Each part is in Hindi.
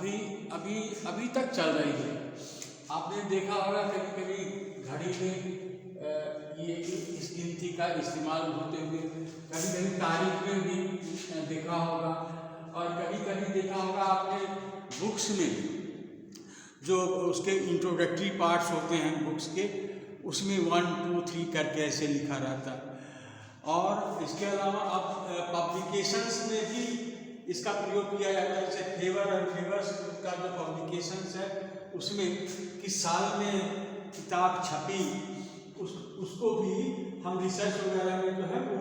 अभी अभी अभी तक चल रही है। आपने देखा होगा कभी कभी घड़ी में ये इस गिनती का इस्तेमाल होते हुए, कभी कभी तारीख में भी देखा होगा, और कभी कभी देखा होगा आपने बुक्स में जो उसके इंट्रोडक्टरी पार्ट्स होते हैं बुक्स के, उसमें 1 2 3 करके ऐसे लिखा रहता है। और इसके अलावा अब पब्लिकेशंस में भी इसका प्रयोग किया जाता है। जैसे फेवर और फेवर्स का जो पब्लिकेशंस है उसमें किस साल में किताब छपी, उसको भी हम रिसर्च वगैरह में जो है वो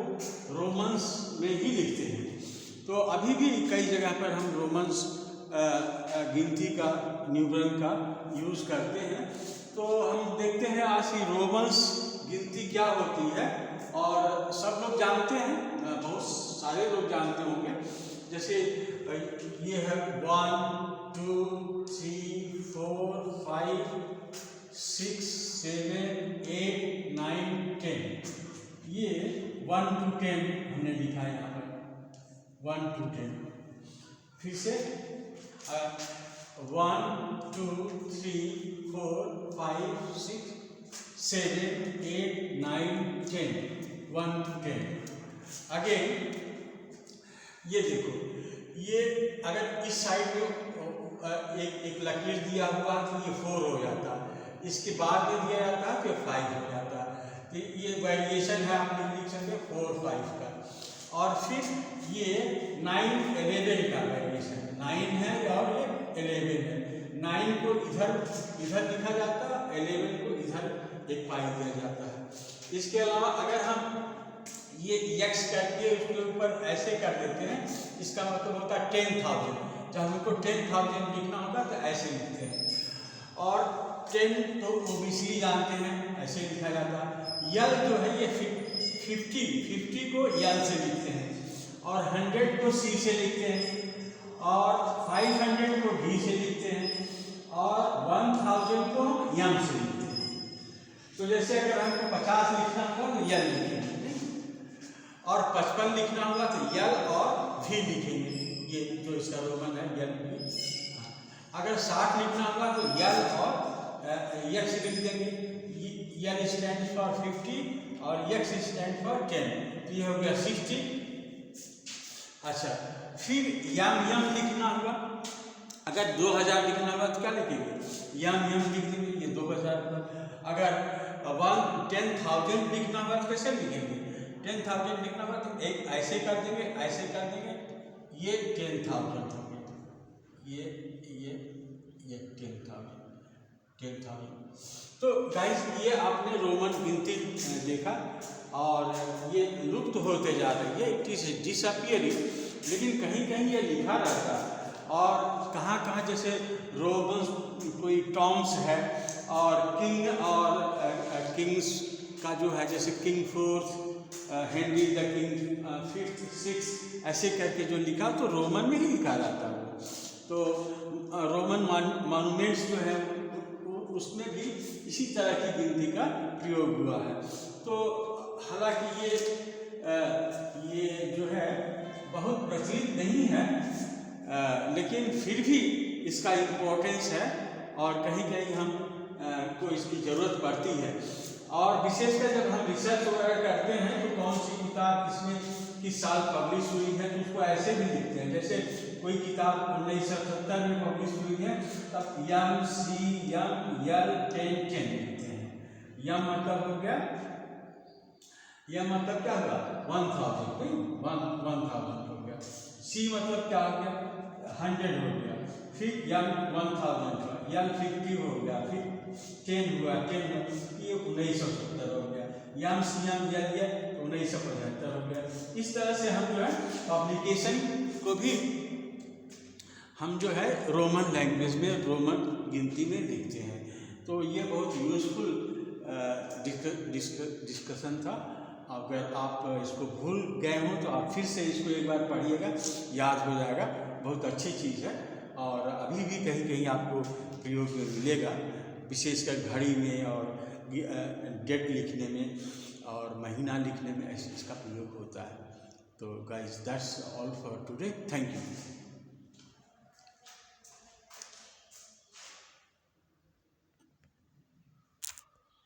रोमन्स में ही लिखते हैं। तो अभी भी कई जगह पर हम रोमन्स गिनती का न्यूमरल का यूज़ करते हैं। तो हम देखते हैं आज की रोमन्स गिनती क्या होती है, और सब लोग जानते हैं, बहुत सारे लोग जानते होंगे। जैसे ये है 1 2 3 4 5 6 7 8 9 10। ये 1 to 10 हमने लिखा है यहाँ पर 1 to 10। फिर से 1 2 3 4 5 6 7 8 9 10 1 to 10। अगेन ये देखो, ये अगर इस साइड में एक लकीर दिया हुआ तो ये 4 हो जाता, इसके बाद में दिया जाता है तो 5 हो जाता। तो ये वेरिएशन है, आप लिख सकते 4 5 का। और फिर ये 9 11 का वेरिएशन, 9 है और ये 11 है। 9 को इधर लिखा जाता, 11 को इधर एक पाई दिया जाता है। इसके अलावा अगर हम ये x करके उसके ऊपर ऐसे कर देते हैं, इसका मतलब होता है 10,000। जब हमको 10,000 लिखना होता तो ऐसे लिखते हैं। और 10 तो ओबीसी जानते हैं, ऐसे लिखा जाता है। यल जो है ये 50 को यल से लिखते हैं, और 100 को सी से लिखते हैं, और 500 को डी से लिखते हैं, और 1000 को यम से लिखते हैं। तो जैसे अगर हमको 50 लिखना होगा तो यल लिखेंगे, और 55 लिखना होगा तो यल और भी लिखेंगे। ये जो इसका रोमन है यल भी। अगर 60 लिखना होगा तो यल और यक्स लिख देंगे। यल स्टैंड फॉर 50 और यक्स स्टैंड फॉर 10, तो ये हो गया 60। अच्छा, फिर यम लिखना होगा। अगर 2000 लिखना होगा तो क्या लिखेंगे, यम लिख देंगे, ये 2000 होगा। अगर 10,000 लिखना होगा तो कैसे लिखेंगे, 10,000 लिखना होगा तो एक ऐसे कर देंगे, ऐसे कर देंगे, ये 10,000 हो गया, ये 10,000। तो गाइस ये आपने रोमन गिनती देखा, और ये लुप्त होते जा रही है, इट इज डिसअपियरिंग। लेकिन कहीं कहीं ये लिखा रहता है, और कहाँ कहाँ जैसे रोमन कोई टर्म्स है, और किंग और किंग्स का जो है, जैसे king 4th Henry the king 5th 6th ऐसे करके जो लिखा तो रोमन में ही लिखा रहता है। तो रोमन मॉन्यूमेंट्स जो है उसमें भी इसी तरह की गिनती का प्रयोग हुआ है। तो हालांकि ये जो है बहुत प्रचलित नहीं है, लेकिन फिर भी इसका इम्पोर्टेंस है, और कहीं कहीं हम को इसकी ज़रूरत पड़ती है। और विशेषकर जब हम रिसर्च वगैरह करते हैं तो कौन सी किताब किसमें किस साल पब्लिश हुई है, तो उसको ऐसे भी लिखते हैं। जैसे कोई किताब 1970 में पब्लिश हुई है, तब यम सी यम यल 10 लिखते हैं। यम मतलब हो गया, यम मतलब क्या होगा 1000, 1000 हो गया। सी मतलब क्या हो गया 100 हो गया, फिर यम 1000 हुआ, यल 50 हो गया, फिर 10 हुआ, 10 ये 1970 हो गया। यम सी यम यल ये 1975 हो गया। इस तरह से हम जो है पब्लिकेशन को भी हम जो है रोमन लैंग्वेज में, रोमन गिनती में लिखते हैं। तो ये बहुत यूजफुल डिस्कशन था। अगर आप इसको भूल गए हो तो आप फिर से इसको एक बार पढ़िएगा, याद हो जाएगा, बहुत अच्छी चीज़ है। और अभी भी कहीं कहीं आपको प्रयोग में मिलेगा, विशेषकर घड़ी में और डेट लिखने में और महीना लिखने में ऐसे इसका प्रयोग होता है। तो guys that's all for today, thank you.